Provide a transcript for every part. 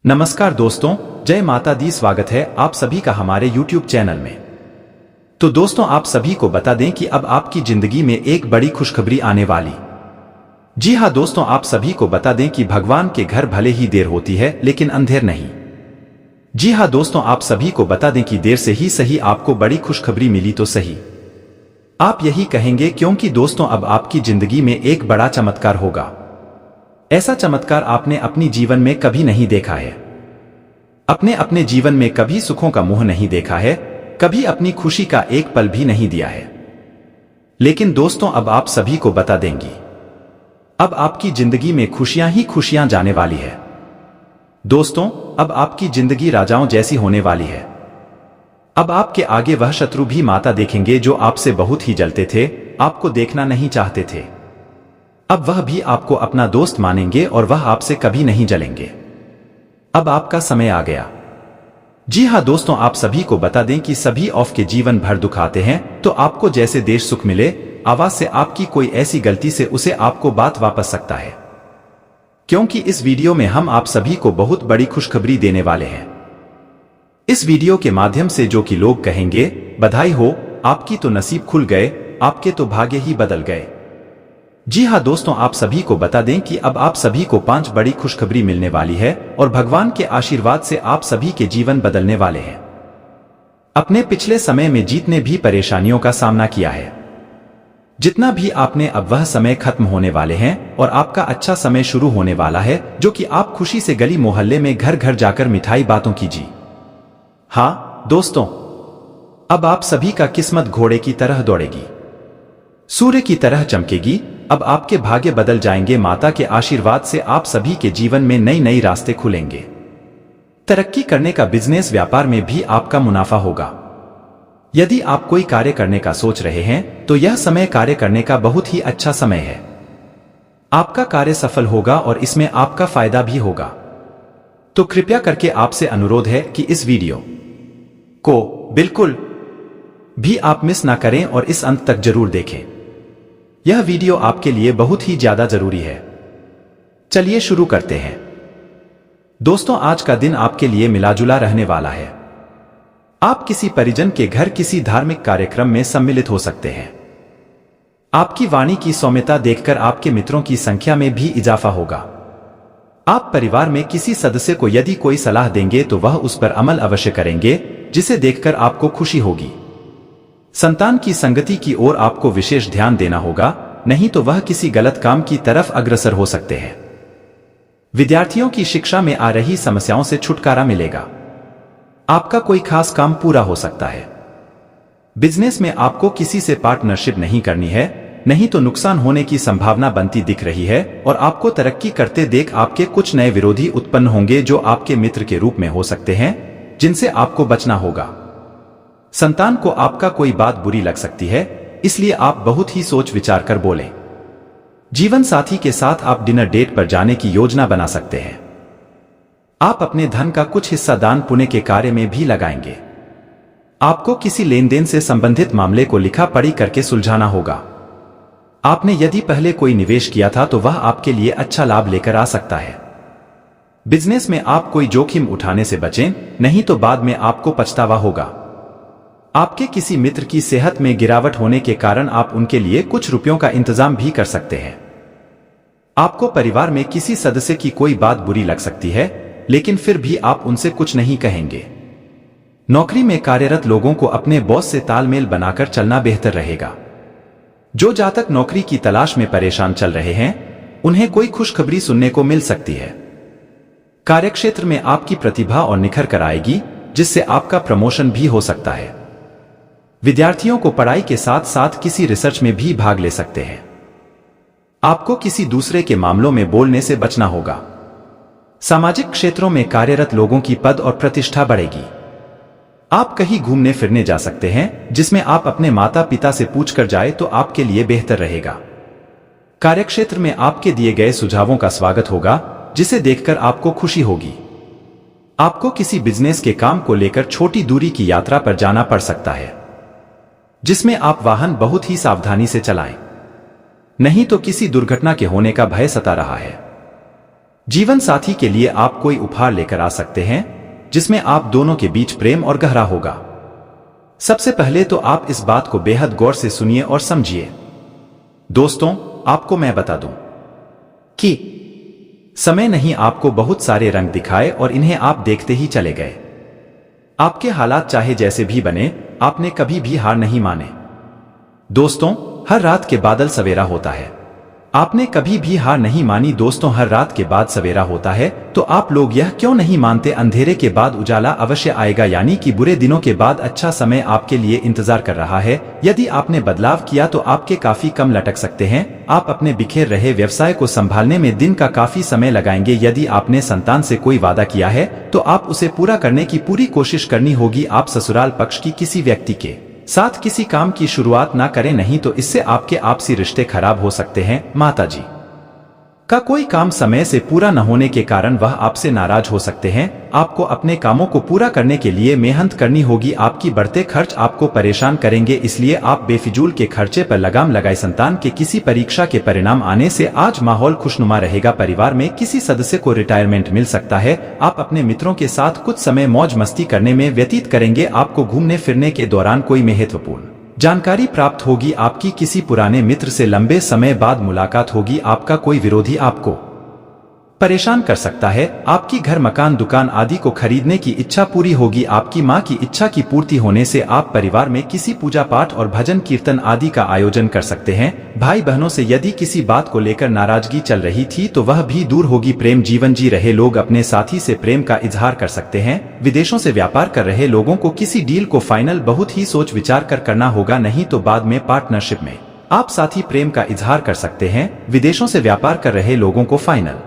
नमस्कार दोस्तों, जय माता दी। स्वागत है आप सभी का हमारे YouTube चैनल में। तो दोस्तों, आप सभी को बता दें कि अब आपकी जिंदगी में एक बड़ी खुशखबरी आने वाली। जी हाँ दोस्तों, आप सभी को बता दें कि भगवान के घर भले ही देर होती है लेकिन अंधेर नहीं। जी हाँ दोस्तों, आप सभी को बता दें कि देर से ही सही आपको बड़ी खुशखबरी मिली तो सही। आप यही कहेंगे क्योंकि दोस्तों अब आपकी जिंदगी में एक बड़ा चमत्कार होगा। ऐसा चमत्कार आपने अपनी जीवन में कभी नहीं देखा है। अपने जीवन में कभी सुखों का मुंह नहीं देखा है, कभी अपनी खुशी का एक पल भी नहीं दिया है। लेकिन दोस्तों अब आप सभी को बता देंगी, अब आपकी जिंदगी में खुशियां ही खुशियां जाने वाली है। दोस्तों अब आपकी जिंदगी राजाओं जैसी होने वाली है। अब आपके आगे वह शत्रु भी माता देखेंगे जो आपसे बहुत ही जलते थे, आपको देखना नहीं चाहते थे। अब वह भी आपको अपना दोस्त मानेंगे और वह आपसे कभी नहीं जलेंगे। अब आपका समय आ गया। जी हाँ दोस्तों, आप सभी को बता दें कि सभी ऑफ के जीवन भर दुख आते हैं, तो आपको जैसे देश सुख मिले, आवाज से आपकी कोई ऐसी गलती से उसे आपको बात वापस सकता है। क्योंकि इस वीडियो में हम आप सभी को बहुत बड़ी खुशखबरी देने वाले हैं। इस वीडियो के माध्यम से जो कि लोग कहेंगे, बधाई हो, आपकी तो नसीब खुल गए, आपके तो भाग्य ही बदल गए। जी हाँ दोस्तों, आप सभी को बता दें कि अब आप सभी को 5 बड़ी खुशखबरी मिलने वाली है और भगवान के आशीर्वाद से आप सभी के जीवन बदलने वाले हैं। अपने पिछले समय में जितने भी परेशानियों का सामना किया है, जितना भी आपने, अब वह समय खत्म होने वाले हैं और आपका अच्छा समय शुरू होने वाला है, जो कि आप खुशी से गली मोहल्ले में घर घर जाकर मिठाई बातों कीजिए। हाँ दोस्तों, अब आप सभी का किस्मत घोड़े की तरह दौड़ेगी, सूर्य की तरह चमकेगी। अब आपके भाग्य बदल जाएंगे। माता के आशीर्वाद से आप सभी के जीवन में नई नई रास्ते खुलेंगे। तरक्की करने का, बिजनेस व्यापार में भी आपका मुनाफा होगा। यदि आप कोई कार्य करने का सोच रहे हैं तो यह समय कार्य करने का बहुत ही अच्छा समय है। आपका कार्य सफल होगा और इसमें आपका फायदा भी होगा। तो कृपया करके आपसे अनुरोध है कि इस वीडियो को बिल्कुल भी आप मिस ना करें और इस अंत तक जरूर देखें। यह वीडियो आपके लिए बहुत ही ज्यादा जरूरी है। चलिए शुरू करते हैं। दोस्तों आज का दिन आपके लिए मिलाजुला रहने वाला है। आप किसी परिजन के घर किसी धार्मिक कार्यक्रम में सम्मिलित हो सकते हैं। आपकी वाणी की सौम्यता देखकर आपके मित्रों की संख्या में भी इजाफा होगा। आप परिवार में किसी सदस्य को यदि कोई सलाह देंगे तो वह उस पर अमल अवश्य करेंगे, जिसे देखकर आपको खुशी होगी। संतान की संगति की ओर आपको विशेष ध्यान देना होगा, नहीं तो वह किसी गलत काम की तरफ अग्रसर हो सकते हैं। विद्यार्थियों की शिक्षा में आ रही समस्याओं से छुटकारा मिलेगा। आपका कोई खास काम पूरा हो सकता है। बिजनेस में आपको किसी से पार्टनरशिप नहीं करनी है, नहीं तो नुकसान होने की संभावना बनती दिख रही है और आपको तरक्की करते देख आपके कुछ नए विरोधी उत्पन्न होंगे जो आपके मित्र के रूप में हो सकते हैं, जिनसे आपको बचना होगा। संतान को आपका कोई बात बुरी लग सकती है, इसलिए आप बहुत ही सोच विचार कर बोलें। जीवन साथी के साथ आप डिनर डेट पर जाने की योजना बना सकते हैं। आप अपने धन का कुछ हिस्सा दान पुण्य के कार्य में भी लगाएंगे। आपको किसी लेन देन से संबंधित मामले को लिखा पढ़ी करके सुलझाना होगा। आपने यदि पहले कोई निवेश किया था तो वह आपके लिए अच्छा लाभ लेकर आ सकता है। बिजनेस में आप कोई जोखिम उठाने से बचें, नहीं तो बाद में आपको पछतावा होगा। आपके किसी मित्र की सेहत में गिरावट होने के कारण आप उनके लिए कुछ रुपयों का इंतजाम भी कर सकते हैं। आपको परिवार में किसी सदस्य की कोई बात बुरी लग सकती है, लेकिन फिर भी आप उनसे कुछ नहीं कहेंगे। नौकरी में कार्यरत लोगों को अपने बॉस से तालमेल बनाकर चलना बेहतर रहेगा। जो जातक नौकरी की तलाश में परेशान चल रहे हैं, उन्हें कोई खुशखबरी सुनने को मिल सकती है। कार्यक्षेत्र में आपकी प्रतिभा और निखर कर आएगी, जिससे आपका प्रमोशन भी हो सकता है। विद्यार्थियों को पढ़ाई के साथ साथ किसी रिसर्च में भी भाग ले सकते हैं। आपको किसी दूसरे के मामलों में बोलने से बचना होगा। सामाजिक क्षेत्रों में कार्यरत लोगों की पद और प्रतिष्ठा बढ़ेगी। आप कहीं घूमने फिरने जा सकते हैं, जिसमें आप अपने माता पिता से पूछकर जाए तो आपके लिए बेहतर रहेगा। कार्यक्षेत्र में आपके दिए गए सुझावों का स्वागत होगा, जिसे देखकर आपको खुशी होगी। आपको किसी बिजनेस के काम को लेकर छोटी दूरी की यात्रा पर जाना पड़ सकता है, जिसमें आप वाहन बहुत ही सावधानी से चलाएं, नहीं तो किसी दुर्घटना के होने का भय सता रहा है। जीवन साथी के लिए आप कोई उपहार लेकर आ सकते हैं जिसमें आप दोनों के बीच प्रेम और गहरा होगा। सबसे पहले तो आप इस बात को बेहद गौर से सुनिए और समझिए। दोस्तों, आपको मैं बता दूं कि समय नहीं आपको बहुत सारे रंग दिखाए और इन्हें आप देखते ही चले गए। आपके हालात चाहे जैसे भी बने, आपने कभी भी हार नहीं माने। दोस्तों, हर रात के बादल सवेरा होता है। आपने कभी भी हार नहीं मानी दोस्तों, हर रात के बाद सवेरा होता है। तो आप लोग यह क्यों नहीं मानते अंधेरे के बाद उजाला अवश्य आएगा, यानी कि बुरे दिनों के बाद अच्छा समय आपके लिए इंतजार कर रहा है। यदि आपने बदलाव किया तो आपके काफी कम लटक सकते हैं। आप अपने बिखेर रहे व्यवसाय को संभालने में दिन का काफी समय लगाएंगे। यदि आपने संतान से कोई वादा किया है तो आप उसे पूरा करने की पूरी कोशिश करनी होगी। आप ससुराल पक्ष की किसी व्यक्ति के साथ किसी काम की शुरुआत ना करें, नहीं तो इससे आपके आपसी रिश्ते खराब हो सकते हैं। माताजी का कोई काम समय से पूरा न होने के कारण वह आपसे नाराज हो सकते हैं। आपको अपने कामों को पूरा करने के लिए मेहनत करनी होगी। आपकी बढ़ते खर्च आपको परेशान करेंगे, इसलिए आप बेफिजूल के खर्चे पर लगाम लगाए। संतान के किसी परीक्षा के परिणाम आने से आज माहौल खुशनुमा रहेगा। परिवार में किसी सदस्य को रिटायरमेंट मिल सकता है। आप अपने मित्रों के साथ कुछ समय मौज मस्ती करने में व्यतीत करेंगे। आपको घूमने फिरने के दौरान कोई महत्वपूर्ण जानकारी प्राप्त होगी। आपकी किसी पुराने मित्र से लंबे समय बाद मुलाकात होगी। आपका कोई विरोधी आपको परेशान कर सकता है। आपकी घर, मकान, दुकान आदि को खरीदने की इच्छा पूरी होगी। आपकी मां की इच्छा की पूर्ति होने से आप परिवार में किसी पूजा पाठ और भजन कीर्तन आदि का आयोजन कर सकते हैं। भाई बहनों से यदि किसी बात को लेकर नाराजगी चल रही थी तो वह भी दूर होगी। प्रेम जीवन जी रहे लोग अपने साथी से प्रेम का इजहार कर सकते हैं। विदेशों से व्यापार कर रहे लोगों को किसी डील को फाइनल बहुत ही सोच विचार कर करना होगा, नहीं तो बाद में पार्टनरशिप में आप साथी प्रेम का इजहार कर सकते हैं। विदेशों से व्यापार कर रहे लोगों को फाइनल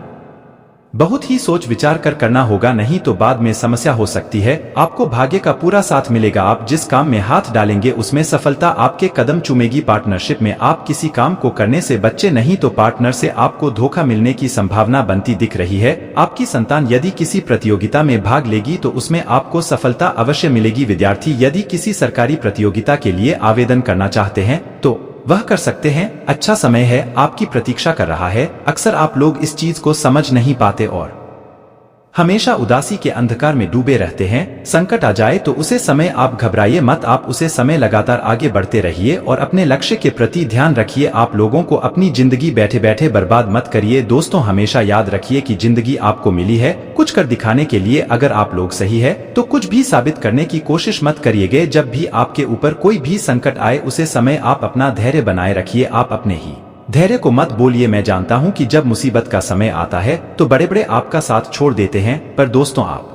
बहुत ही सोच विचार कर करना होगा, नहीं तो बाद में समस्या हो सकती है। आपको भाग्य का पूरा साथ मिलेगा। आप जिस काम में हाथ डालेंगे उसमें सफलता आपके कदम चूमेगी। पार्टनरशिप में आप किसी काम को करने से बच्चे, नहीं तो पार्टनर से आपको धोखा मिलने की संभावना बनती दिख रही है। आपकी संतान यदि किसी प्रतियोगिता में भाग लेगी तो उसमें आपको सफलता अवश्य मिलेगी। विद्यार्थी यदि किसी सरकारी प्रतियोगिता के लिए आवेदन करना चाहते हैं तो वह कर सकते हैं। अच्छा समय है, आपकी प्रतीक्षा कर रहा है। अक्सर आप लोग इस चीज को समझ नहीं पाते और हमेशा उदासी के अंधकार में डूबे रहते हैं। संकट आ जाए तो उसे समय आप घबराइए मत, आप उसे समय लगातार आगे बढ़ते रहिए और अपने लक्ष्य के प्रति ध्यान रखिए। आप लोगों को अपनी जिंदगी बैठे बैठे बर्बाद मत करिए। दोस्तों, हमेशा याद रखिए कि जिंदगी आपको मिली है कुछ कर दिखाने के लिए। अगर आप लोग सही है तो कुछ भी साबित करने की कोशिश मत करिएगा। जब भी आपके ऊपर कोई भी संकट आए उसे समय आप अपना धैर्य बनाए रखिए। आप अपने ही धैर्य को मत बोलिए। मैं जानता हूं कि जब मुसीबत का समय आता है तो बड़े बड़े आपका साथ छोड़ देते हैं, पर दोस्तों आप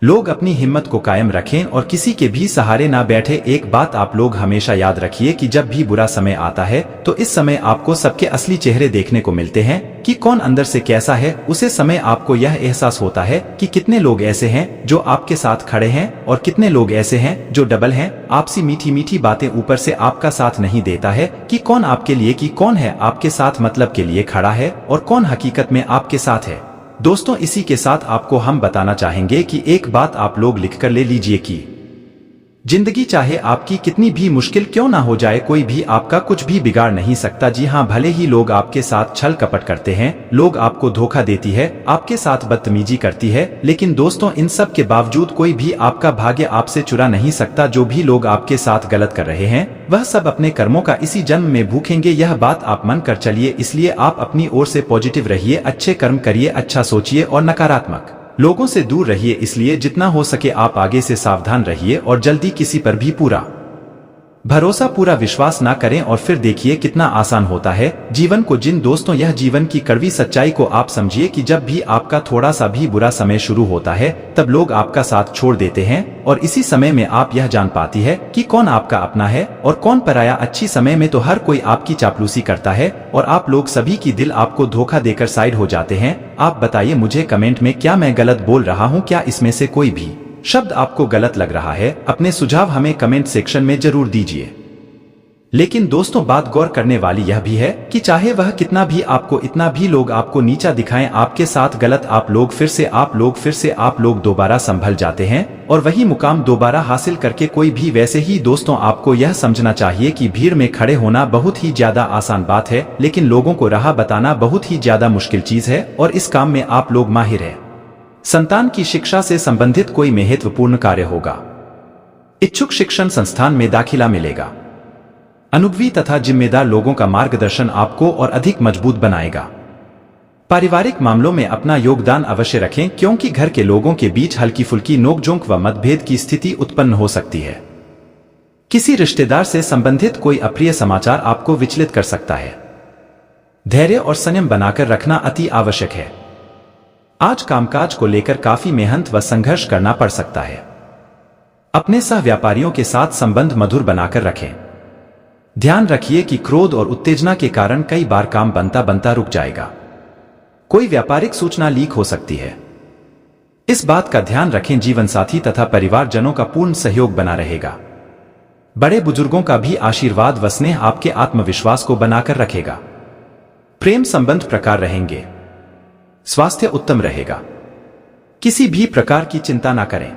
लोग अपनी हिम्मत को कायम रखें और किसी के भी सहारे ना बैठे। एक बात आप लोग हमेशा याद रखिए कि जब भी बुरा समय आता है तो इस समय आपको सबके असली चेहरे देखने को मिलते हैं कि कौन अंदर से कैसा है। उसे समय आपको यह एहसास होता है कि कितने लोग ऐसे हैं जो आपके साथ खड़े हैं और कितने लोग ऐसे हैं जो डबल हैं। आपसी मीठी मीठी बातें ऊपर से आपका साथ नहीं देता है कि कौन आपके लिए, कि कौन है आपके साथ मतलब के लिए खड़ा है और कौन हकीकत में आपके साथ है। दोस्तों, इसी के साथ आपको हम बताना चाहेंगे कि एक बात आप लोग लिखकर ले लीजिए कि जिंदगी चाहे आपकी कितनी भी मुश्किल क्यों ना हो जाए, कोई भी आपका कुछ भी बिगाड़ नहीं सकता। जी हाँ, भले ही लोग आपके साथ छल कपट करते हैं, लोग आपको धोखा देती है, आपके साथ बदतमीजी करती है, लेकिन दोस्तों इन सब के बावजूद कोई भी आपका भाग्य आपसे चुरा नहीं सकता। जो भी लोग आपके साथ गलत कर रहे हैं वह सब अपने कर्मों का इसी जन्म में भूखेंगे। यह बात आप मन कर चलिए। इसलिए आप अपनी ओर से पॉजिटिव रहिए, अच्छे कर्म करिए, अच्छा सोचिए और नकारात्मक लोगों से दूर रहिए। इसलिए जितना हो सके आप आगे से सावधान रहिए और जल्दी किसी पर भी पूरा भरोसा, पूरा विश्वास ना करें और फिर देखिए कितना आसान होता है जीवन को जीना। दोस्तों, यह जीवन की कड़वी सच्चाई को आप समझिए कि जब भी आपका थोड़ा सा भी बुरा समय शुरू होता है तब लोग आपका साथ छोड़ देते हैं और इसी समय में आप यह जान पाती है कि कौन आपका अपना है और कौन पराया। अच्छी समय में तो हर कोई आपकी चापलूसी करता है और आप लोग सभी की दिल आपको धोखा देकर साइड हो जाते हैं। आप बताइए मुझे कमेंट में, क्या मैं गलत बोल रहा हूँ? क्या इसमें से कोई भी शब्द आपको गलत लग रहा है? अपने सुझाव हमें कमेंट सेक्शन में जरूर दीजिए। लेकिन दोस्तों बात गौर करने वाली यह भी है कि चाहे वह कितना भी आपको इतना भी लोग आपको नीचा दिखाएं, आपके साथ गलत आप लोग फिर से आप लोग दोबारा संभल जाते हैं और वही मुकाम दोबारा हासिल करके कोई भी वैसे ही। दोस्तों आपको यह समझना चाहिए कि भीड़ में खड़े होना बहुत ही ज्यादा आसान बात है, लेकिन लोगों को राह बताना बहुत ही ज्यादा मुश्किल चीज है और इस काम में आप लोग माहिर हैं। संतान की शिक्षा से संबंधित कोई महत्वपूर्ण कार्य होगा, इच्छुक शिक्षण संस्थान में दाखिला मिलेगा। अनुभवी तथा जिम्मेदार लोगों का मार्गदर्शन आपको और अधिक मजबूत बनाएगा। पारिवारिक मामलों में अपना योगदान अवश्य रखें, क्योंकि घर के लोगों के बीच हल्की फुल्की नोकझोंक व मतभेद की स्थिति उत्पन्न हो सकती है। किसी रिश्तेदार से संबंधित कोई अप्रिय समाचार आपको विचलित कर सकता है। धैर्य और संयम बनाकर रखना अति आवश्यक है। आज कामकाज को लेकर काफी मेहनत व संघर्ष करना पड़ सकता है। अपने सह व्यापारियों के साथ संबंध मधुर बनाकर रखें। ध्यान रखिए कि क्रोध और उत्तेजना के कारण कई बार काम बनता बनता रुक जाएगा। कोई व्यापारिक सूचना लीक हो सकती है, इस बात का ध्यान रखें। जीवन साथी तथा परिवारजनों का पूर्ण सहयोग बना रहेगा। बड़े बुजुर्गों का भी आशीर्वाद व स्नेह आपके आत्मविश्वास को बनाकर रखेगा। प्रेम संबंध प्रकार रहेंगे। स्वास्थ्य उत्तम रहेगा। किसी भी प्रकार की चिंता ना करें,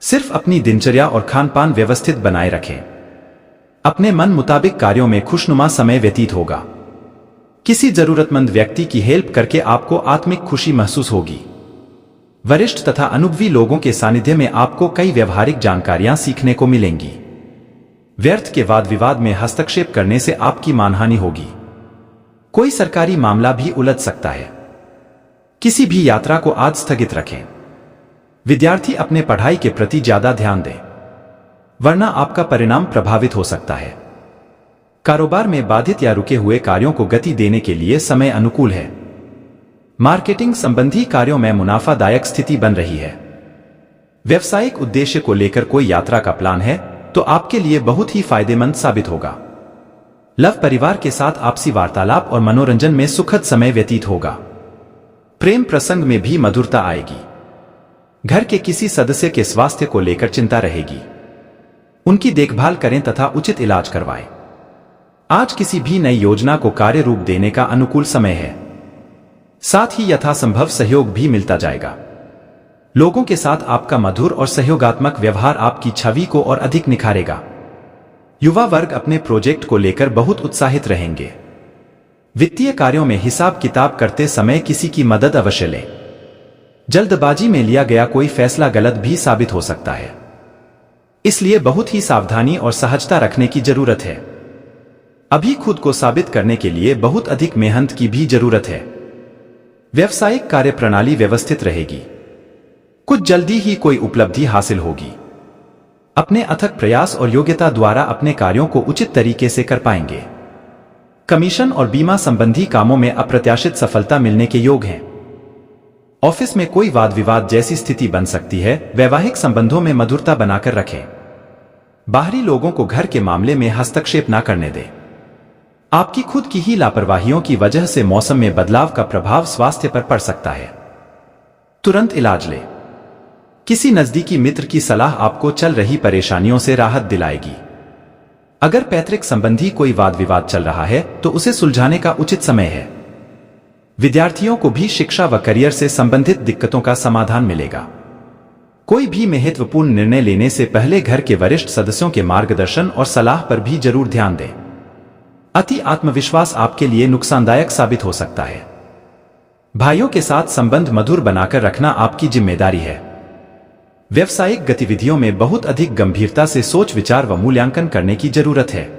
सिर्फ अपनी दिनचर्या और खान पान व्यवस्थित बनाए रखें। अपने मन मुताबिक कार्यों में खुशनुमा समय व्यतीत होगा। किसी जरूरतमंद व्यक्ति की हेल्प करके आपको आत्मिक खुशी महसूस होगी। वरिष्ठ तथा अनुभवी लोगों के सानिध्य में आपको कई व्यवहारिक जानकारियां सीखने को मिलेंगी। व्यर्थ के वाद विवाद में हस्तक्षेप करने से आपकी मानहानि होगी। कोई सरकारी मामला भी उलझ सकता है। किसी भी यात्रा को आज स्थगित रखें। विद्यार्थी अपने पढ़ाई के प्रति ज्यादा ध्यान दें, वरना आपका परिणाम प्रभावित हो सकता है। कारोबार में बाधित या रुके हुए कार्यों को गति देने के लिए समय अनुकूल है। मार्केटिंग संबंधी कार्यों में मुनाफादायक स्थिति बन रही है। व्यवसायिक उद्देश्य को लेकर कोई यात्रा का प्लान है तो आपके लिए बहुत ही फायदेमंद साबित होगा। लव परिवार के साथ आपसी वार्तालाप और मनोरंजन में सुखद समय व्यतीत होगा। प्रेम प्रसंग में भी मधुरता आएगी। घर के किसी सदस्य के स्वास्थ्य को लेकर चिंता रहेगी। उनकी देखभाल करें तथा उचित इलाज करवाएं। आज किसी भी नई योजना को कार्य रूप देने का अनुकूल समय है। साथ ही यथासंभव सहयोग भी मिलता जाएगा। लोगों के साथ आपका मधुर और सहयोगात्मक व्यवहार आपकी छवि को और अधिक निखारेगा। युवा वर्ग अपने प्रोजेक्ट को लेकर बहुत उत्साहित रहेंगे। वित्तीय कार्यों में हिसाब किताब करते समय किसी की मदद अवश्य लें। जल्दबाजी में लिया गया कोई फैसला गलत भी साबित हो सकता है, इसलिए बहुत ही सावधानी और सहजता रखने की जरूरत है। अभी खुद को साबित करने के लिए बहुत अधिक मेहनत की भी जरूरत है। व्यावसायिक कार्यप्रणाली व्यवस्थित रहेगी। कुछ जल्दी ही कोई उपलब्धि हासिल होगी। अपने अथक प्रयास और योग्यता द्वारा अपने कार्यों को उचित तरीके से कर पाएंगे। कमीशन और बीमा संबंधी कामों में अप्रत्याशित सफलता मिलने के योग हैं। ऑफिस में कोई वाद विवाद जैसी स्थिति बन सकती है। वैवाहिक संबंधों में मधुरता बनाकर रखें। बाहरी लोगों को घर के मामले में हस्तक्षेप न करने दें। आपकी खुद की ही लापरवाहियों की वजह से मौसम में बदलाव का प्रभाव स्वास्थ्य पर पड़ सकता है। तुरंत इलाज लें। किसी नजदीकी मित्र की सलाह आपको चल रही परेशानियों से राहत दिलाएगी। अगर पैतृक संबंधी कोई वाद विवाद चल रहा है तो उसे सुलझाने का उचित समय है। विद्यार्थियों को भी शिक्षा व करियर से संबंधित दिक्कतों का समाधान मिलेगा। कोई भी महत्वपूर्ण निर्णय लेने से पहले घर के वरिष्ठ सदस्यों के मार्गदर्शन और सलाह पर भी जरूर ध्यान दें। अति आत्मविश्वास आपके लिए नुकसानदायक साबित हो सकता है। भाइयों के साथ संबंध मधुर बनाकर रखना आपकी जिम्मेदारी है। व्यावसायिक गतिविधियों में बहुत अधिक गंभीरता से सोच विचार व मूल्यांकन करने की जरूरत है।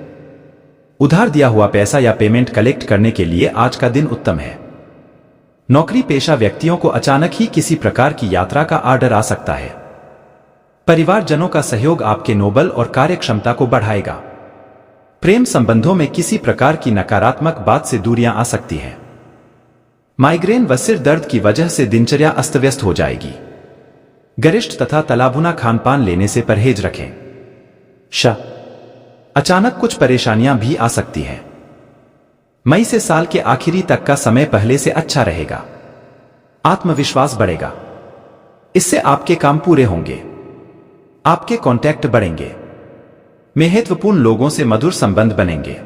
उधार दिया हुआ पैसा या पेमेंट कलेक्ट करने के लिए आज का दिन उत्तम है। नौकरी पेशा व्यक्तियों को अचानक ही किसी प्रकार की यात्रा का आर्डर आ सकता है। परिवारजनों का सहयोग आपके नोबल और कार्यक्षमता को बढ़ाएगा। प्रेम संबंधों में किसी प्रकार की नकारात्मक बात से दूरियां आ सकती हैं। माइग्रेन व सिर दर्द की वजह से दिनचर्या अस्त व्यस्त हो जाएगी। गरिष्ठ तथा तलाभुना खानपान लेने से परहेज रखें। अचानक कुछ परेशानियां भी आ सकती हैं। मई से साल के आखिरी तक का समय पहले से अच्छा रहेगा। आत्मविश्वास बढ़ेगा। इससे आपके काम पूरे होंगे। आपके कॉन्टैक्ट बढ़ेंगे। महत्वपूर्ण लोगों से मधुर संबंध बनेंगे।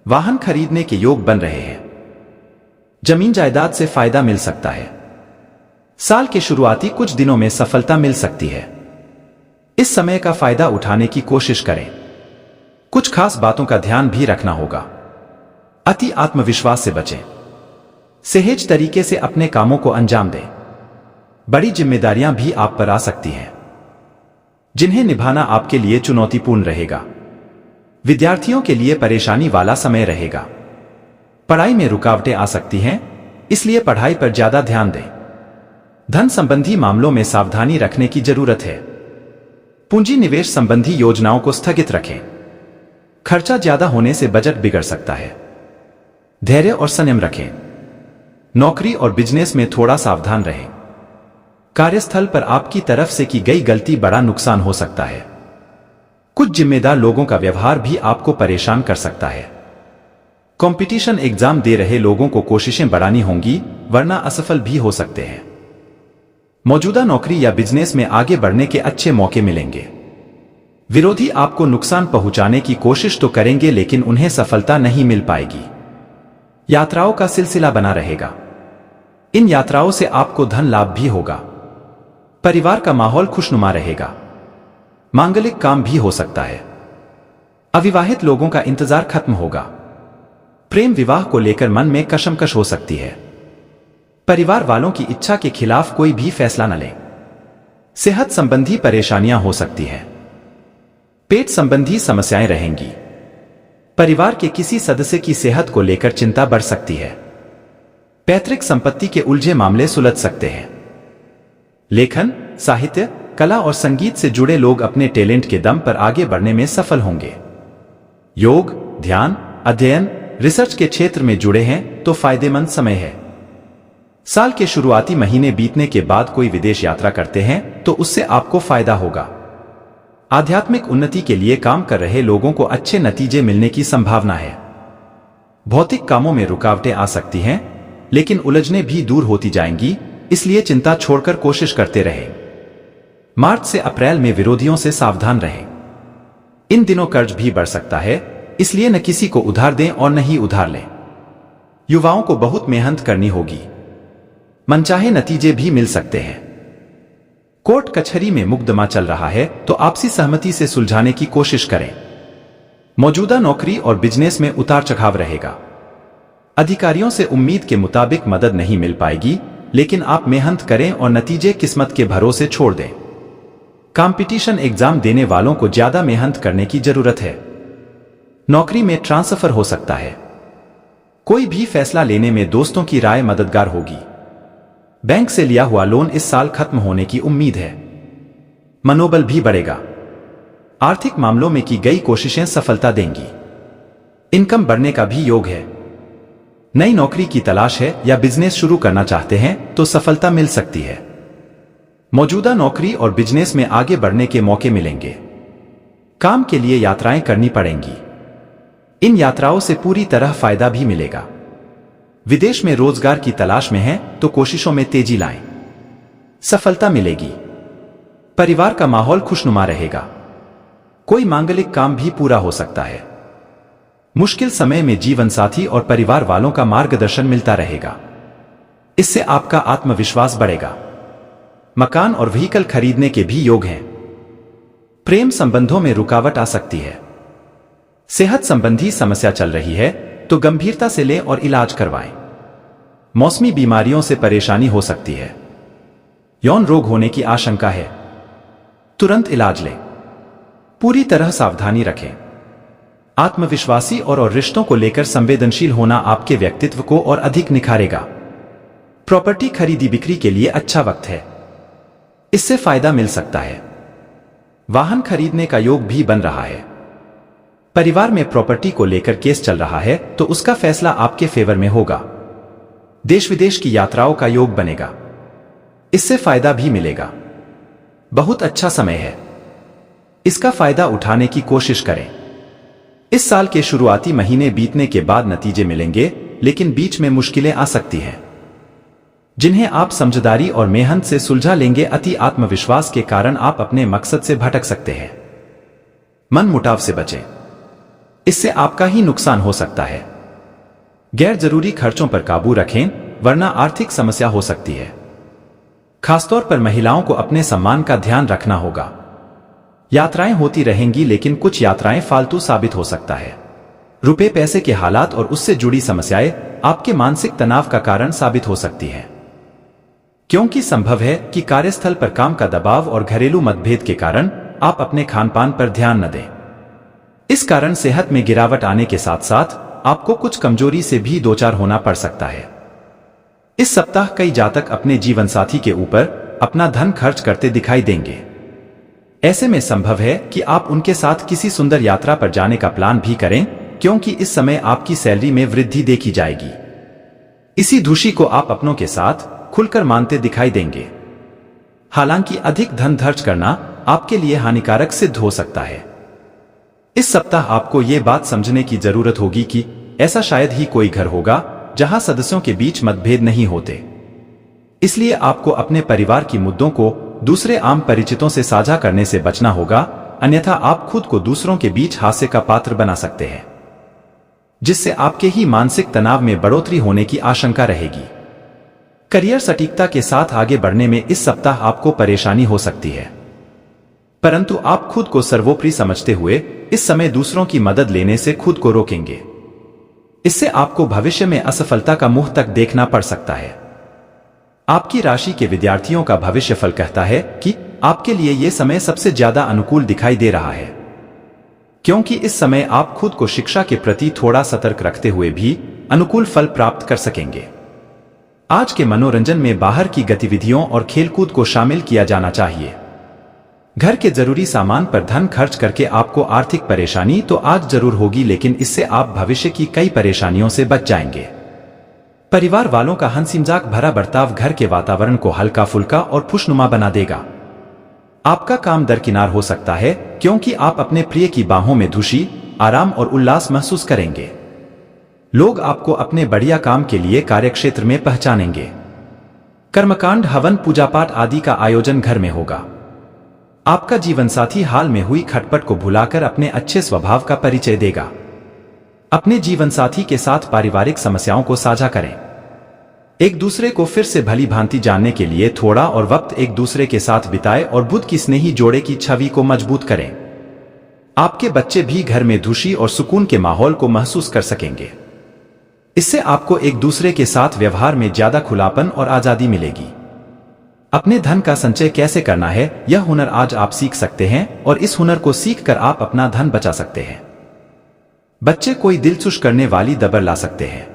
वाहन खरीदने के योग बन रहे हैं। जमीन जायदाद से फायदा मिल सकता है। साल के शुरुआती कुछ दिनों में सफलता मिल सकती है। इस समय का फायदा उठाने की कोशिश करें। कुछ खास बातों का ध्यान भी रखना होगा। अति आत्मविश्वास से बचें। सहज तरीके से अपने कामों को अंजाम दें। बड़ी जिम्मेदारियां भी आप पर आ सकती हैं, जिन्हें निभाना आपके लिए चुनौतीपूर्ण रहेगा। विद्यार्थियों के लिए परेशानी वाला समय रहेगा। पढ़ाई में रुकावटें आ सकती हैं, इसलिए पढ़ाई पर ज्यादा ध्यान दें। धन संबंधी मामलों में सावधानी रखने की जरूरत है। पूंजी निवेश संबंधी योजनाओं को स्थगित रखें। खर्चा ज्यादा होने से बजट बिगड़ सकता है। धैर्य और संयम रखें। नौकरी और बिजनेस में थोड़ा सावधान रहें। कार्यस्थल पर आपकी तरफ से की गई गलती बड़ा नुकसान हो सकता है। कुछ जिम्मेदार लोगों का व्यवहार भी आपको परेशान कर सकता है। कंपटीशन एग्जाम दे रहे लोगों को कोशिशें बढ़ानी होंगी, वरना असफल भी हो सकते हैं। मौजूदा नौकरी या बिजनेस में आगे बढ़ने के अच्छे मौके मिलेंगे। विरोधी आपको नुकसान पहुंचाने की कोशिश तो करेंगे, लेकिन उन्हें सफलता नहीं मिल पाएगी। यात्राओं का सिलसिला बना रहेगा। इन यात्राओं से आपको धन लाभ भी होगा। परिवार का माहौल खुशनुमा रहेगा। मांगलिक काम भी हो सकता है। अविवाहित लोगों का इंतजार खत्म होगा। प्रेम विवाह को लेकर मन में कशमकश हो सकती है। परिवार वालों की इच्छा के खिलाफ कोई भी फैसला न लें। सेहत संबंधी परेशानियां हो सकती हैं। पेट संबंधी समस्याएं रहेंगी। परिवार के किसी सदस्य की सेहत को लेकर चिंता बढ़ सकती है। पैतृक संपत्ति के उलझे मामले सुलझ सकते हैं। लेखन, साहित्य, कला और संगीत से जुड़े लोग अपने टैलेंट के दम पर आगे बढ़ने में सफल होंगे। योग, ध्यान, अध्ययन, रिसर्च के क्षेत्र में जुड़े हैं तो फायदेमंद समय है। साल के शुरुआती महीने बीतने के बाद कोई विदेश यात्रा करते हैं तो उससे आपको फायदा होगा। आध्यात्मिक उन्नति के लिए काम कर रहे लोगों को अच्छे नतीजे मिलने की संभावना है। भौतिक कामों में रुकावटें आ सकती हैं, लेकिन उलझनें भी दूर होती जाएंगी, इसलिए चिंता छोड़कर कोशिश करते रहें। मार्च से अप्रैल में विरोधियों से सावधान रहें। इन दिनों कर्ज भी बढ़ सकता है, इसलिए न किसी को उधार दें और न ही उधार लें। युवाओं को बहुत मेहनत करनी होगी। मनचाहे नतीजे भी मिल सकते हैं। कोर्ट कचहरी में मुकदमा चल रहा है तो आपसी सहमति से सुलझाने की कोशिश करें। मौजूदा नौकरी और बिजनेस में उतार चढ़ाव रहेगा। अधिकारियों से उम्मीद के मुताबिक मदद नहीं मिल पाएगी, लेकिन आप मेहनत करें और नतीजे किस्मत के भरोसे छोड़ दें। कंपटीशन एग्जाम देने वालों को ज्यादा मेहनत करने की जरूरत है। नौकरी में ट्रांसफर हो सकता है। कोई भी फैसला लेने में दोस्तों की राय मददगार होगी। बैंक से लिया हुआ लोन इस साल खत्म होने की उम्मीद है। मनोबल भी बढ़ेगा। आर्थिक मामलों में की गई कोशिशें सफलता देंगी। इनकम बढ़ने का भी योग है। नई नौकरी की तलाश है या बिजनेस शुरू करना चाहते हैं तो सफलता मिल सकती है। मौजूदा नौकरी और बिजनेस में आगे बढ़ने के मौके मिलेंगे। काम के लिए यात्राएं करनी पड़ेंगी। इन यात्राओं से पूरी तरह फायदा भी मिलेगा। विदेश में रोजगार की तलाश में हैं तो कोशिशों में तेजी लाएं। सफलता मिलेगी। परिवार का माहौल खुशनुमा रहेगा। कोई मांगलिक काम भी पूरा हो सकता है। मुश्किल समय में जीवन साथी और परिवार वालों का मार्गदर्शन मिलता रहेगा। इससे आपका आत्मविश्वास बढ़ेगा। मकान और व्हीकल खरीदने के भी योग हैं। प्रेम संबंधों में रुकावट आ सकती है। सेहत संबंधी समस्या चल रही है तो गंभीरता से लें और इलाज करवाएं। मौसमी बीमारियों से परेशानी हो सकती है। यौन रोग होने की आशंका है। तुरंत इलाज लें। पूरी तरह सावधानी रखें। आत्मविश्वासी और रिश्तों को लेकर संवेदनशील होना आपके व्यक्तित्व को और अधिक निखारेगा। प्रॉपर्टी खरीदी बिक्री के लिए अच्छा वक्त है। इससे फायदा मिल सकता है। वाहन खरीदने का योग भी बन रहा है। परिवार में प्रॉपर्टी को लेकर केस चल रहा है तो उसका फैसला आपके फेवर में होगा। देश विदेश की यात्राओं का योग बनेगा। इससे फायदा भी मिलेगा। बहुत अच्छा समय है। इसका फायदा उठाने की कोशिश करें। इस साल के शुरुआती महीने बीतने के बाद नतीजे मिलेंगे, लेकिन बीच में मुश्किलें आ सकती हैं, जिन्हें आप समझदारी और मेहनत से सुलझा लेंगे। अति आत्मविश्वास के कारण आप अपने मकसद से भटक सकते हैं। मन मुटाव से बचें, इससे आपका ही नुकसान हो सकता है। गैर जरूरी खर्चों पर काबू रखें, वरना आर्थिक समस्या हो सकती है। खासतौर पर महिलाओं को अपने सम्मान का ध्यान रखना होगा। यात्राएं होती रहेंगी, लेकिन कुछ यात्राएं फालतू साबित हो सकता है। रुपए पैसे के हालात और उससे जुड़ी समस्याएं आपके मानसिक तनाव का कारण साबित हो सकती है, क्योंकि संभव है कि कार्यस्थल पर काम का दबाव और घरेलू मतभेद के कारण आप अपने खान पान पर ध्यान न दें। इस कारण सेहत में गिरावट आने के साथ साथ आपको कुछ कमजोरी से भी दो चार होना पड़ सकता है। इस सप्ताह कई जातक अपने जीवन साथी के ऊपर अपना धन खर्च करते दिखाई देंगे। ऐसे में संभव है कि आप उनके साथ किसी सुंदर यात्रा पर जाने का प्लान भी करें, क्योंकि इस समय आपकी सैलरी में वृद्धि देखी जाएगी। इसी खुशी को आप अपनों के साथ खुलकर मानते दिखाई देंगे। हालांकि अधिक धन खर्च करना आपके लिए हानिकारक सिद्ध हो सकता है। इस सप्ताह आपको ये बात समझने की जरूरत होगी कि ऐसा शायद ही कोई घर होगा जहां सदस्यों के बीच मतभेद नहीं होते। इसलिए आपको अपने परिवार की मुद्दों को दूसरे आम परिचितों से साझा करने से बचना होगा, अन्यथा आप खुद को दूसरों के बीच हास्य का पात्र बना सकते हैं, जिससे आपके ही मानसिक तनाव में बढ़ोतरी होने की आशंका रहेगी। करियर सटीकता के साथ आगे बढ़ने में इस सप्ताह आपको परेशानी हो सकती है, परंतु आप खुद को सर्वोपरि समझते हुए इस समय दूसरों की मदद लेने से खुद को रोकेंगे। इससे आपको भविष्य में असफलता का मुंह तक देखना पड़ सकता है। आपकी राशि के विद्यार्थियों का भविष्यफल कहता है कि आपके लिए यह समय सबसे ज्यादा अनुकूल दिखाई दे रहा है, क्योंकि इस समय आप खुद को शिक्षा के प्रति थोड़ा सतर्क रखते हुए भी अनुकूल फल प्राप्त कर सकेंगे। आज के मनोरंजन में बाहर की गतिविधियों और खेलकूद को शामिल किया जाना चाहिए। घर के जरूरी सामान पर धन खर्च करके आपको आर्थिक परेशानी तो आज जरूर होगी, लेकिन इससे आप भविष्य की कई परेशानियों से बच जाएंगे। परिवार वालों का हंसी मजाक भरा बर्ताव घर के वातावरण को हल्का फुल्का और खुशनुमा बना देगा। आपका काम दरकिनार हो सकता है, क्योंकि आप अपने प्रिय की बाहों में खुशी, आराम और उल्लास महसूस करेंगे। लोग आपको अपने बढ़िया काम के लिए कार्यक्षेत्र में पहचानेंगे। कर्मकांड, हवन, पूजा पाठ आदि का आयोजन घर में होगा। आपका जीवनसाथी हाल में हुई खटपट को भुलाकर अपने अच्छे स्वभाव का परिचय देगा। अपने जीवनसाथी के साथ पारिवारिक समस्याओं को साझा करें। एक दूसरे को फिर से भली भांति जानने के लिए थोड़ा और वक्त एक दूसरे के साथ बिताएं और बुद्ध की स्नेही जोड़े की छवि को मजबूत करें। आपके बच्चे भी घर में खुशी और सुकून के माहौल को महसूस कर सकेंगे। इससे आपको एक दूसरे के साथ व्यवहार में ज्यादा खुलापन और आजादी मिलेगी। अपने धन का संचय कैसे करना है, यह हुनर आज आप सीख सकते हैं और इस हुनर को सीखकर आप अपना धन बचा सकते हैं। बच्चे कोई दिलचुश करने वाली दबर ला सकते हैं।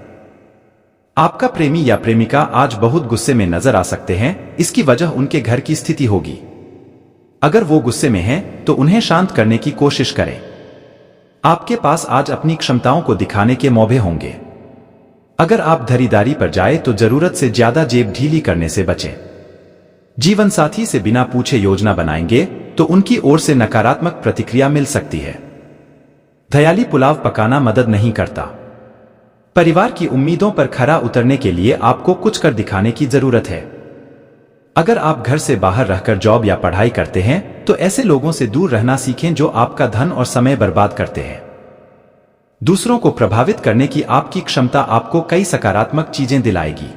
आपका प्रेमी या प्रेमिका आज बहुत गुस्से में नजर आ सकते हैं, इसकी वजह उनके घर की स्थिति होगी। अगर वो गुस्से में हैं, तो उन्हें शांत करने की कोशिश करें। आपके पास आज अपनी क्षमताओं को दिखाने के मौके होंगे। अगर आप खरीदारी पर जाए तो जरूरत से ज्यादा जेब ढीली करने से बचें। जीवन साथी से बिना पूछे योजना बनाएंगे तो उनकी ओर से नकारात्मक प्रतिक्रिया मिल सकती है। दयाली पुलाव पकाना मदद नहीं करता। परिवार की उम्मीदों पर खरा उतरने के लिए आपको कुछ कर दिखाने की जरूरत है। अगर आप घर से बाहर रहकर जॉब या पढ़ाई करते हैं तो ऐसे लोगों से दूर रहना सीखें जो आपका धन और समय बर्बाद करते हैं। दूसरों को प्रभावित करने की आपकी क्षमता आपको कई सकारात्मक चीजें दिलाएगी।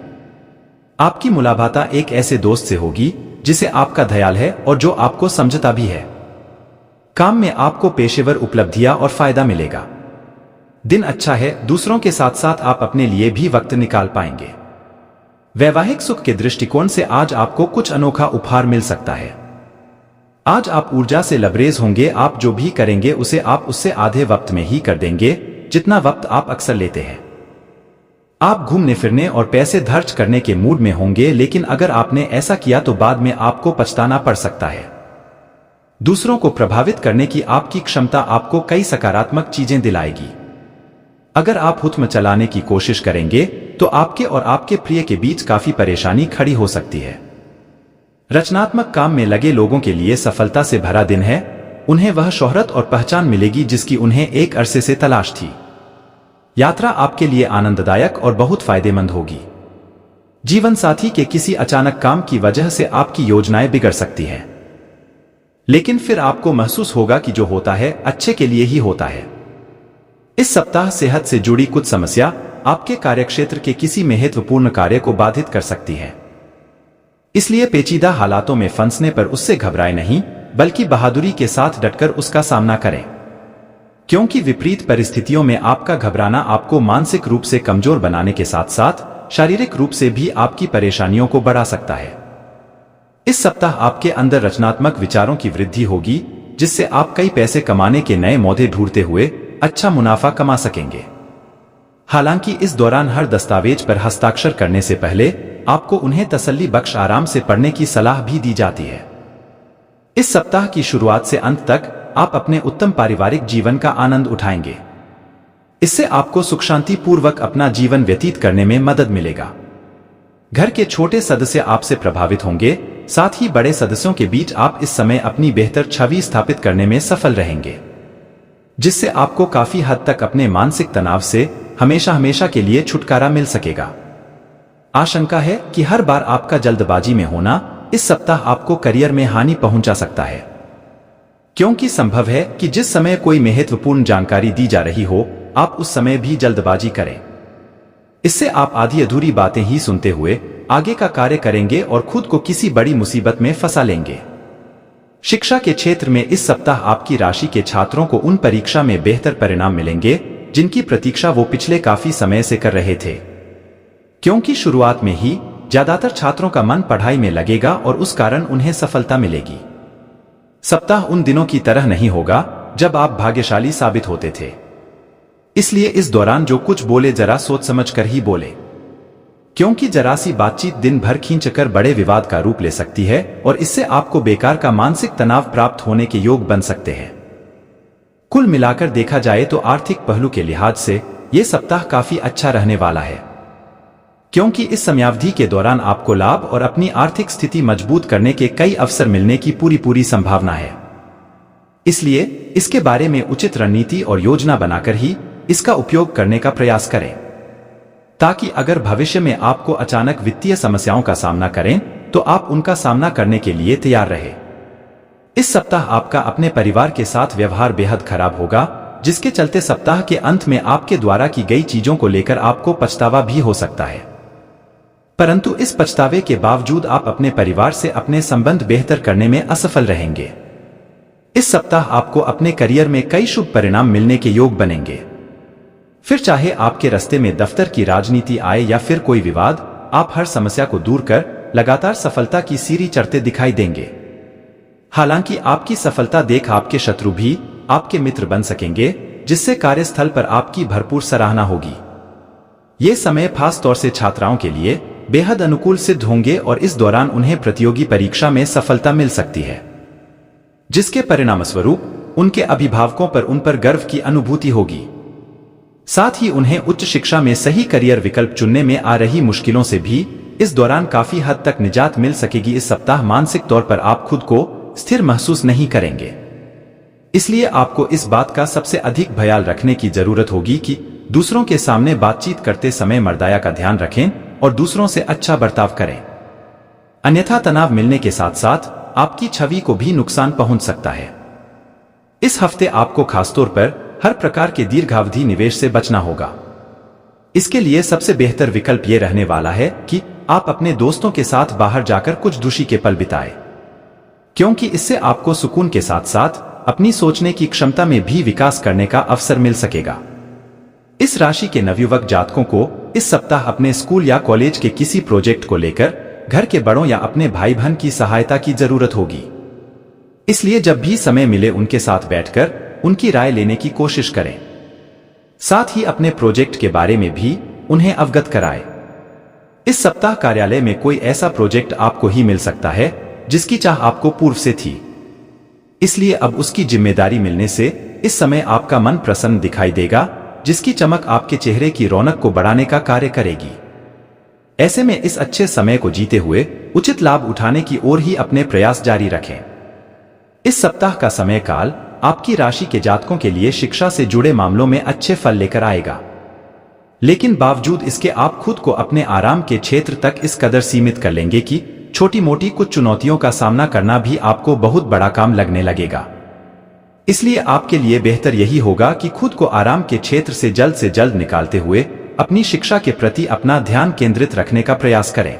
आपकी मुलाकात एक ऐसे दोस्त से होगी जिसे आपका ख्याल है और जो आपको समझता भी है। काम में आपको पेशेवर उपलब्धियां और फायदा मिलेगा। दिन अच्छा है, दूसरों के साथ साथ आप अपने लिए भी वक्त निकाल पाएंगे। वैवाहिक सुख के दृष्टिकोण से आज आपको कुछ अनोखा उपहार मिल सकता है। आज आप ऊर्जा से लबरेज होंगे। आप जो भी करेंगे उसे आप उससे आधे वक्त में ही कर देंगे जितना वक्त आप अक्सर लेते हैं। आप घूमने फिरने और पैसे खर्च करने के मूड में होंगे, लेकिन अगर आपने ऐसा किया तो बाद में आपको पछताना पड़ सकता है। दूसरों को प्रभावित करने की आपकी क्षमता आपको कई सकारात्मक चीजें दिलाएगी। अगर आप हुक्म चलाने की कोशिश करेंगे तो आपके और आपके प्रिय के बीच काफी परेशानी खड़ी हो सकती है। रचनात्मक काम में लगे लोगों के लिए सफलता से भरा दिन है। उन्हें वह शोहरत और पहचान मिलेगी जिसकी उन्हें एक अरसे से तलाश थी। यात्रा आपके लिए आनंददायक और बहुत फायदेमंद होगी। जीवन साथी के किसी अचानक काम की वजह से आपकी योजनाएं बिगड़ सकती हैं, लेकिन फिर आपको महसूस होगा कि जो होता है अच्छे के लिए ही होता है। इस सप्ताह सेहत से जुड़ी कुछ समस्या आपके कार्यक्षेत्र के किसी महत्वपूर्ण कार्य को बाधित कर सकती है। इसलिए पेचीदा हालातों में फंसने पर उससे घबराएं नहीं, बल्कि बहादुरी के साथ डटकर उसका सामना करें, क्योंकि विपरीत परिस्थितियों में आपका घबराना आपको मानसिक रूप से कमजोर बनाने के साथ साथ शारीरिक रूप से भी आपकी परेशानियों को बढ़ा सकता है। इस सप्ताह आपके अंदर रचनात्मक विचारों की वृद्धि होगी, जिससे आप कई पैसे कमाने के नए मौके ढूंढते हुए अच्छा मुनाफा कमा सकेंगे। हालांकि इस दौरान हर दस्तावेज पर हस्ताक्षर करने से पहले आपको उन्हें तसल्ली बख्श आराम से पढ़ने की सलाह भी दी जाती है। इस सप्ताह की शुरुआत से अंत तक आप अपने उत्तम पारिवारिक जीवन का आनंद उठाएंगे। इससे आपको सुख शांति पूर्वक अपना जीवन व्यतीत करने में मदद मिलेगा। घर के छोटे सदस्य आपसे प्रभावित होंगे, साथ ही बड़े सदस्यों के बीच आप इस समय अपनी बेहतर छवि स्थापित करने में सफल रहेंगे, जिससे आपको काफी हद तक अपने मानसिक तनाव से हमेशा हमेशा के लिए छुटकारा मिल सकेगा। आशंका है कि हर बार आपका जल्दबाजी में होना इस सप्ताह आपको करियर में हानि पहुंचा सकता है, क्योंकि संभव है कि जिस समय कोई महत्वपूर्ण जानकारी दी जा रही हो, आप उस समय भी जल्दबाजी करें। इससे आप आधी अधूरी बातें ही सुनते हुए आगे का कार्य करेंगे और खुद को किसी बड़ी मुसीबत में फंसा लेंगे। शिक्षा के क्षेत्र में इस सप्ताह आपकी राशि के छात्रों को उन परीक्षा में बेहतर परिणाम मिलेंगे जिनकी प्रतीक्षा वो पिछले काफी समय से कर रहे थे, क्योंकि शुरुआत में ही ज्यादातर छात्रों का मन पढ़ाई में लगेगा और उस कारण उन्हें सफलता मिलेगी। सप्ताह उन दिनों की तरह नहीं होगा जब आप भाग्यशाली साबित होते थे, इसलिए इस दौरान जो कुछ बोले जरा सोच समझ कर ही बोले, क्योंकि जरा सी बातचीत दिन भर खींचकर बड़े विवाद का रूप ले सकती है और इससे आपको बेकार का मानसिक तनाव प्राप्त होने के योग बन सकते हैं। कुल मिलाकर देखा जाए तो आर्थिक पहलू के लिहाज से ये सप्ताह काफी अच्छा रहने वाला है, क्योंकि इस समयावधि के दौरान आपको लाभ और अपनी आर्थिक स्थिति मजबूत करने के कई अवसर मिलने की पूरी संभावना है। इसलिए इसके बारे में उचित रणनीति और योजना बनाकर ही इसका उपयोग करने का प्रयास करें, ताकि अगर भविष्य में आपको अचानक वित्तीय समस्याओं का सामना करें तो आप उनका सामना करने के लिए तैयार रहे। इस सप्ताह आपका अपने परिवार के साथ व्यवहार बेहद खराब होगा, जिसके चलते सप्ताह के अंत में आपके द्वारा की गई चीजों को लेकर आपको पछतावा भी हो सकता है, परंतु इस पछतावे के बावजूद आप अपने परिवार से अपने संबंध बेहतर करने में असफल रहेंगे। इस सप्ताह आपको अपने करियर में कई शुभ परिणाम मिलने के योग बनेंगे। फिर चाहे आपके रास्ते में दफ्तर की राजनीति आए या फिर कोई विवाद, आप हर समस्या को दूर कर लगातार सफलता की सीढ़ी चढ़ते दिखाई देंगे। हालांकि आपकी सफलता देख आपके शत्रु भी आपके मित्र बन सकेंगे, जिससे कार्यस्थल पर आपकी भरपूर सराहना होगी। ये समय खास तौर से छात्राओं के लिए बेहद अनुकूल सिद्ध होंगे और इस दौरान उन्हें प्रतियोगी परीक्षा में सफलता मिल सकती है, जिसके परिणामस्वरूप उनके अभिभावकों पर उन पर गर्व की अनुभूति होगी। साथ ही उन्हें उच्च शिक्षा में सही करियर विकल्प चुनने में आ रही मुश्किलों से भी इस दौरान काफी हद तक निजात मिल सकेगी। इस सप्ताह मानसिक तौर पर आप खुद को स्थिर महसूस नहीं करेंगे, इसलिए आपको इस बात का सबसे अधिक ख्याल रखने की जरूरत होगी कि दूसरों के सामने बातचीत करते समय मर्यादा का ध्यान रखें और दूसरों से अच्छा बर्ताव करें, अन्यथा तनाव मिलने के साथ साथ आपकी छवि को भी नुकसान पहुंच सकता है। इस हफ्ते आपको खासतौर पर हर प्रकार के दीर्घावधि निवेश से बचना होगा। इसके लिए सबसे बेहतर विकल्प ये रहने वाला है कि आप अपने दोस्तों के साथ बाहर जाकर कुछ खुशी के पल बिताएं, क्योंकि इससे आपको सुकून के साथ साथ अपनी सोचने की क्षमता में भी विकास करने का अवसर मिल सकेगा। इस राशि के नवयुवक जातकों को इस सप्ताह अपने स्कूल या कॉलेज के किसी प्रोजेक्ट को लेकर घर के बड़ों या अपने भाई बहन की सहायता की जरूरत होगी, इसलिए जब भी समय मिले उनके साथ बैठकर उनकी राय लेने की कोशिश करें। साथ ही अपने प्रोजेक्ट के बारे में भी उन्हें अवगत कराएं। इस सप्ताह कार्यालय में कोई ऐसा प्रोजेक्ट आपको ही मिल सकता है जिसकी चाह आपको पूर्व से थी, इसलिए अब उसकी जिम्मेदारी मिलने से इस समय आपका मन प्रसन्न दिखाई देगा, जिसकी चमक आपके चेहरे की रौनक को बढ़ाने का कार्य करेगी। ऐसे में इस अच्छे समय को जीते हुए उचित लाभ उठाने की ओर ही अपने प्रयास जारी रखें। इस सप्ताह का समय काल आपकी राशि के जातकों के लिए शिक्षा से जुड़े मामलों में अच्छे फल लेकर आएगा, लेकिन बावजूद इसके आप खुद को अपने आराम के क्षेत्र तक इस कदर सीमित कर लेंगे कि छोटी मोटी कुछ चुनौतियों का सामना करना भी आपको बहुत बड़ा काम लगने लगेगा। इसलिए आपके लिए बेहतर यही होगा कि खुद को आराम के क्षेत्र से जल्द निकालते हुए अपनी शिक्षा के प्रति अपना ध्यान केंद्रित रखने का प्रयास करें।